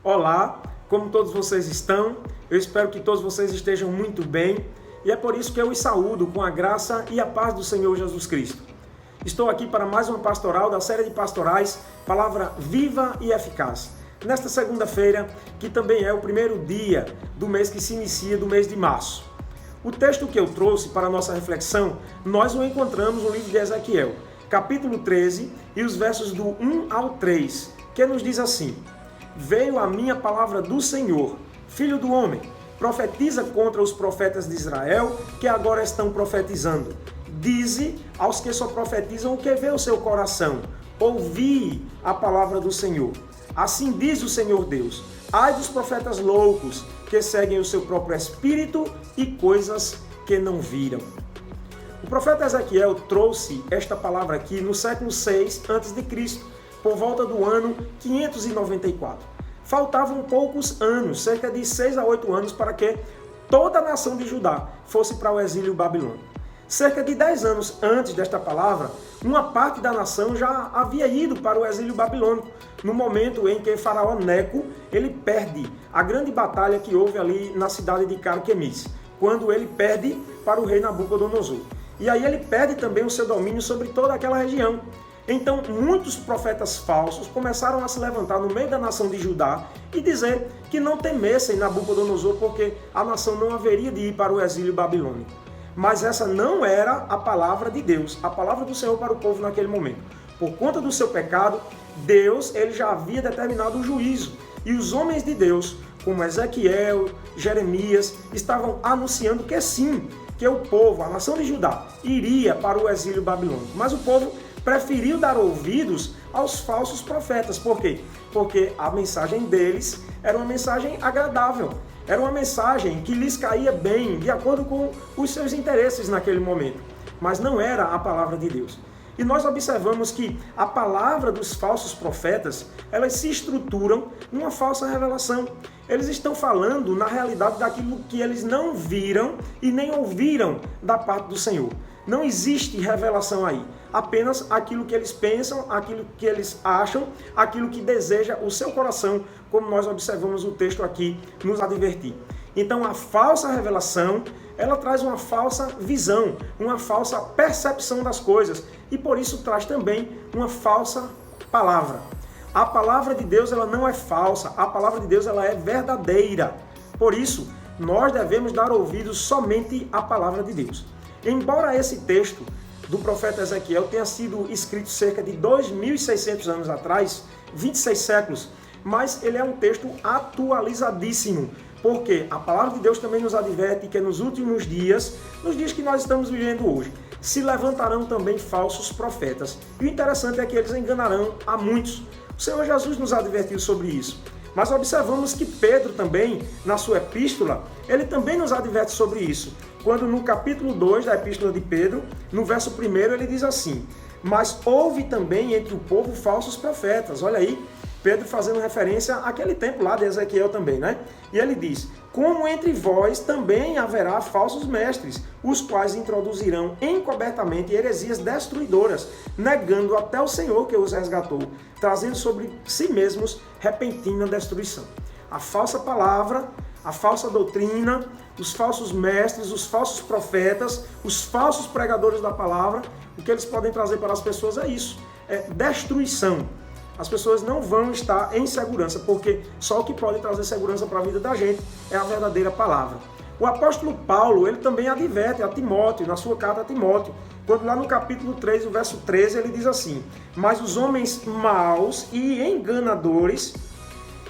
Olá, como todos vocês estão? Eu espero que todos vocês estejam muito bem e é por isso que eu os saúdo com a graça e a paz do Senhor Jesus Cristo. Estou aqui para mais uma pastoral da série de pastorais, Palavra Viva e Eficaz. Nesta segunda-feira, que também é o primeiro dia do mês que se inicia, do mês de março. O texto que eu trouxe para a nossa reflexão, nós o encontramos no livro de Ezequiel, capítulo 13 e os versos do 1 ao 3, que nos diz assim: Veio a minha palavra do Senhor, filho do homem, profetiza contra os profetas de Israel que agora estão profetizando. Dize aos que só profetizam o que vê o seu coração. Ouvi a palavra do Senhor. Assim diz o Senhor Deus: ai dos profetas loucos que seguem o seu próprio espírito e coisas que não viram. O profeta Ezequiel trouxe esta palavra aqui no século 6 a.C., por volta do ano 594. Faltavam poucos anos, cerca de 6 a 8 anos, para que toda a nação de Judá fosse para o exílio babilônico. Cerca de 10 anos antes desta palavra, uma parte da nação já havia ido para o exílio babilônico, no momento em que Faraó Neco ele perde a grande batalha que houve ali na cidade de Carquemis, quando ele perde para o rei Nabucodonosor. E aí ele perde também o seu domínio sobre toda aquela região. Então, muitos profetas falsos começaram a se levantar no meio da nação de Judá e dizer que não temessem Nabucodonosor, porque a nação não haveria de ir para o exílio babilônico. Mas essa não era a palavra de Deus, a palavra do Senhor para o povo naquele momento. Por conta do seu pecado, Deus ele já havia determinado o juízo. E os homens de Deus, como Ezequiel, Jeremias, estavam anunciando que sim, que o povo, a nação de Judá, iria para o exílio babilônico. Mas o povo preferiu dar ouvidos aos falsos profetas. Por quê? Porque a mensagem deles era uma mensagem agradável, era uma mensagem que lhes caía bem, de acordo com os seus interesses naquele momento. Mas não era a palavra de Deus. E nós observamos que a palavra dos falsos profetas, elas se estruturam numa falsa revelação. Eles estão falando, na realidade, daquilo que eles não viram e nem ouviram da parte do Senhor. Não existe revelação aí. Apenas aquilo que eles pensam, aquilo que eles acham, aquilo que deseja o seu coração, como nós observamos o texto aqui nos advertir. Então a falsa revelação, ela traz uma falsa visão, uma falsa percepção das coisas e por isso traz também uma falsa palavra. A palavra de Deus ela não é falsa, a palavra de Deus ela é verdadeira. Por isso, nós devemos dar ouvidos somente à palavra de Deus. Embora esse texto do profeta Ezequiel tenha sido escrito cerca de 2.600 anos atrás, 26 séculos, mas ele é um texto atualizadíssimo, porque a palavra de Deus também nos adverte que nos últimos dias, nos dias que nós estamos vivendo hoje, se levantarão também falsos profetas. E o interessante é que eles enganarão a muitos. O Senhor Jesus nos advertiu sobre isso. Mas observamos que Pedro também, na sua epístola, ele também nos adverte sobre isso. Quando no capítulo 2 da epístola de Pedro, no verso 1, ele diz assim: mas houve também entre o povo falsos profetas. Olha aí, Pedro fazendo referência àquele tempo lá de Ezequiel também, né? E ele diz: como entre vós também haverá falsos mestres, os quais introduzirão encobertamente heresias destruidoras, negando até o Senhor que os resgatou, trazendo sobre si mesmos repentina destruição. A falsa palavra, a falsa doutrina, os falsos mestres, os falsos profetas, os falsos pregadores da palavra, o que eles podem trazer para as pessoas é isso, é destruição. As pessoas não vão estar em segurança, porque só o que pode trazer segurança para a vida da gente é a verdadeira palavra. O apóstolo Paulo, ele também adverte a Timóteo, na sua carta a Timóteo, quando lá no capítulo 3, o verso 13, ele diz assim: mas os homens maus e enganadores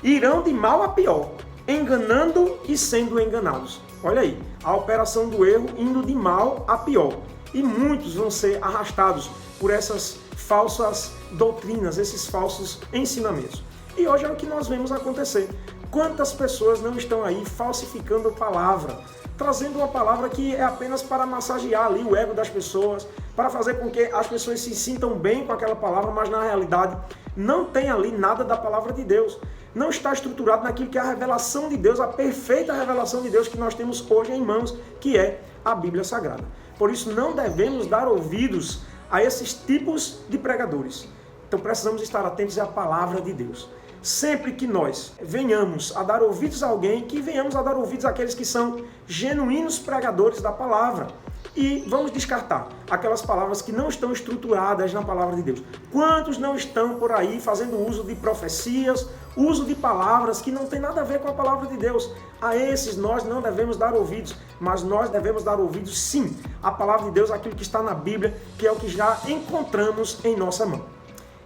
irão de mal a pior, enganando e sendo enganados. Olha aí, a operação do erro indo de mal a pior. E muitos vão ser arrastados por essas falsas doutrinas, esses falsos ensinamentos. E hoje é o que nós vemos acontecer. Quantas pessoas não estão aí falsificando a palavra, trazendo uma palavra que é apenas para massagear ali o ego das pessoas, para fazer com que as pessoas se sintam bem com aquela palavra, mas na realidade não tem ali nada da palavra de Deus. Não está estruturado naquilo que é a revelação de Deus, a perfeita revelação de Deus que nós temos hoje em mãos, que é a Bíblia Sagrada. Por isso não devemos dar ouvidos a esses tipos de pregadores. Então precisamos estar atentos à palavra de Deus. sempre que nós venhamos a dar ouvidos a alguém, que venhamos a dar ouvidos àqueles que são genuínos pregadores da palavra. E vamos descartar aquelas palavras que não estão estruturadas na palavra de Deus. Quantos não estão por aí fazendo uso de profecias, uso de palavras que não tem nada a ver com a palavra de Deus? A esses nós não devemos dar ouvidos, mas nós devemos dar ouvidos sim à palavra de Deus, aquilo que está na Bíblia, que é o que já encontramos em nossa mão.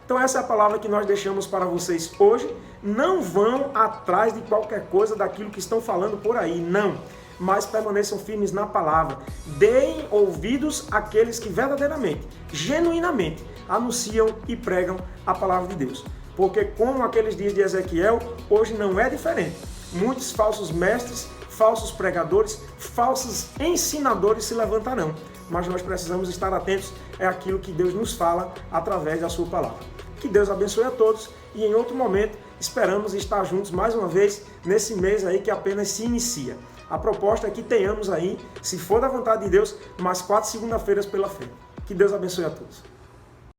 Então essa é a palavra que nós deixamos para vocês hoje. Não vão atrás de qualquer coisa daquilo que estão falando por aí, não. Mas permaneçam firmes na palavra. Deem ouvidos àqueles que verdadeiramente, genuinamente, anunciam e pregam a palavra de Deus. Porque como aqueles dias de Ezequiel, hoje não é diferente. Muitos falsos mestres, falsos pregadores, falsos ensinadores se levantarão. Mas nós precisamos estar atentos àquilo que Deus nos fala através da sua palavra. Que Deus abençoe a todos e em outro momento esperamos estar juntos mais uma vez nesse mês aí que apenas se inicia. A proposta é que tenhamos aí, se for da vontade de Deus, mais 4 segunda-feiras pela frente. Que Deus abençoe a todos.